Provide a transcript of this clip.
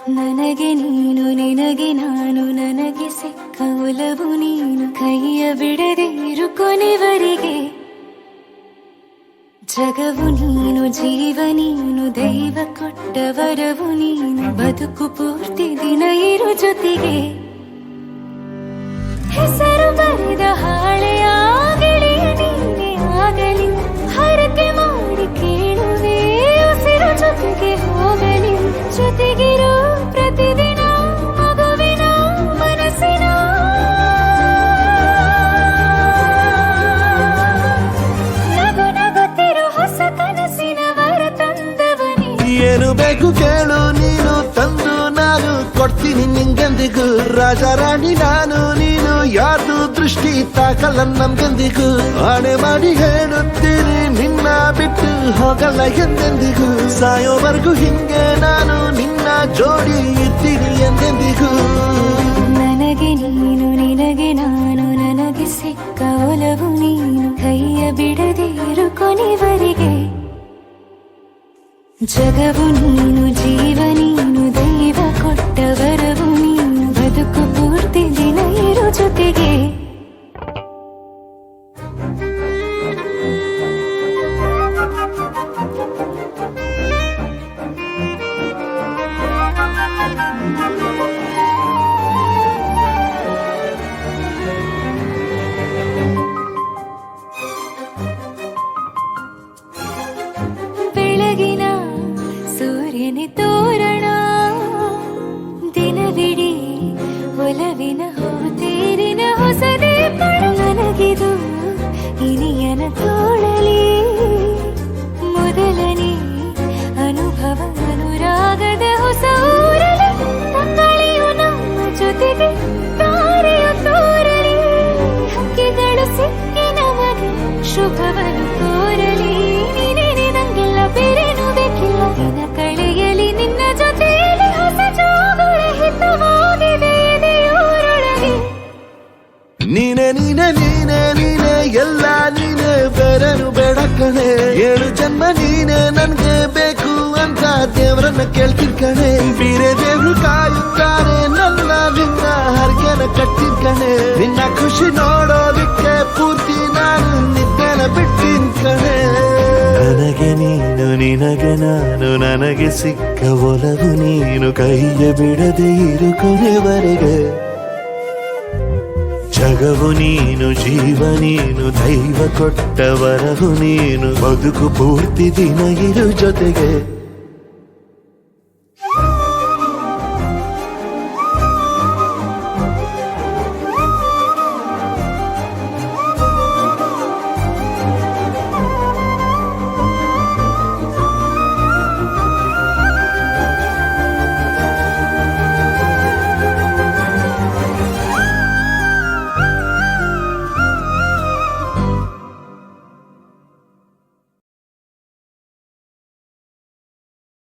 ನನಗೆ ನೀನು ನಿನಗೆ ನಾನು ನನಗೆ ಸಿಕ್ಕ ಒಲವು ನೀನು ಕೈಯ ಬಿಡದೆ ಇರು ಕೊನೆವರೆಗೆ ಜಗವು ನೀನು ಜೀವ ನೀನು ದೈವ ಕೊಟ್ಟ ವರವು ನೀನು ಬದುಕು ಪೂರ್ತಿ ದಿನ ಇರು ಜೊತೆಗೆ ಹೆಸರು ಬರೆದ ಹಾಳೆಯ ಗೆಳೆಯ ನೀನೇ ಆಗಲಿ ಹರಕೆ ಮಾಡಿ ಕೇಳುವೆ ಉಸಿರು ಜೊತೆಗೆ ಹೋಗಲಿ ಜೊತೆಗಿರೋ ಪ್ರತಿದಿನ ಮಗುವಿನ ಮನಸ್ಸಿನ ನಗು ನಗುತ್ತಿರೋ ಹೊಸ ಕನಸಿನ ವರ ತಂದವನೇ ಏನು ಬೇಕು ಕೇಳು ನೀನು ತಂದು ನಾನು ಕೊಡ್ತೀನಿ ನಿಂಗೆಂದಿಗೂ ರಾಜ ರಾಣಿ ನಾನು ನೀನು ಯಾರ್ದು ದೃಷ್ಟಿ ತಾಕಲ್ಲ ನಮ್ಗೆಂದಿಗೂ ಆಣೆ ಮಾಡಿ ಹೇಳುತ್ತೀನಿ ನಿನ್ನ ಬಿಟ್ಟು ಹೋಗಲ್ಲ ಎಂದೆಂದಿಗೂ ಸಾಯೋವರೆಗೂ ಹಿಂಗೆ ನಾನು ನಿನ್ನ ಜೋಡಿ ಇದ್ದೀನಿ ಎಂದೆಂದಿಗೂ ನನಗೆ ನೀನು ನಿನಗೆ ನಾನು ನನಗೆ ಸಿಕ್ಕ ಒಲವು ನೀನು ಕೈಯ ಬಿಡದೆ ಇರು ಕೊನೆವರೆಗೆ ಜಗವು ನೀನು ಜೀವ ನೀನು ದೈವ ಕೊಟ್ಟ ವರವು ನೀನು ಬದುಕು ಪೂರ್ತಿ ದಿನ ಇರು ಜೊತೆಗೆ ಬೆಳಗಿನ ಸೂರ್ಯನೇ ತೋರಣ ದಿನವಿಡೀ ಒಲವಿನ ಹೋತೇರಿನ ಹೊಸದೇ ಪಡ ನನಗಿದು ಇನಿಯನ ತೋಳಲಿ ಮೊದಲನೇ ಅನುಭವ ಅನುರಾಗದ ಹೊಸ ಊರಲಿ ತಂಗಳಿಯು ನಮ್ಮ ಜೊತೆಗೆ ತಾರೆಯು ತೋರಲಿ ಹಕ್ಕಿಗಳು ಸಿಕ್ಕಿ ನಮಗೆ ಶುಭವನ್ನು ಕೋರಲಿ ನೀನೆನೆದಂಗೆಲ್ಲ ಬೇರೇನು ಬೇಕಿಲ್ಲ ದಿನ ಕಳೆಯಲಿ ನಿನ್ನ ಜೊತೆಯಲ್ಲಿ ಹೊಸ ಜೋಗುಳ ಹಿತವಾಗಿದೆ ಎದೆಯೋರೊಳಗೆ ನೀನೆ ನೀನೆ ನೀನೆ ನೀನೆ ಎಲ್ಲ ನೀನೆ ಬೇರೆನು ಬೇಡ ಕಣೆ ಏಳು ಜನ್ಮ ನೀನೆ ನನ್ಗೆ ಬೇಕು ಅಂತ ದೇವರನ್ನ ಕೇಳ್ತೀನಿ ಕಣೆ ಬೇರೆ ದೇವ್ರು ಕಾಯುತ್ತಾರೆ ನನ್ನ ನಿನ್ನ ಹರ್ಗೆನ ಕಟ್ಟಿನ ಕಣೆ ನಿನ್ನ ಖುಷಿ ನೋಡೋದಕ್ಕೆ ಪೂರ್ತಿ ನಾನು ನಿದ್ದೆನ ಬಿಟ್ಟಿನ ಕಣೆ ನನಗೆ ನೀನು ನಿನಗೆ ನಾನು ನನಗೆ ಸಿಕ್ಕ ಒಲವು ನೀನು ಕೈಯ ಬಿಡದೆ ಇರು ಕೊನೆವರೆಗೆ ಜಗವು ನೀನು ಜೀವ ನೀನು ದೈವ ಕೊಟ್ಟ ವರವು ನೀನು ಬದುಕು ಪೂರ್ತಿ ದಿನ ಇರು ಜೊತೆಗೆ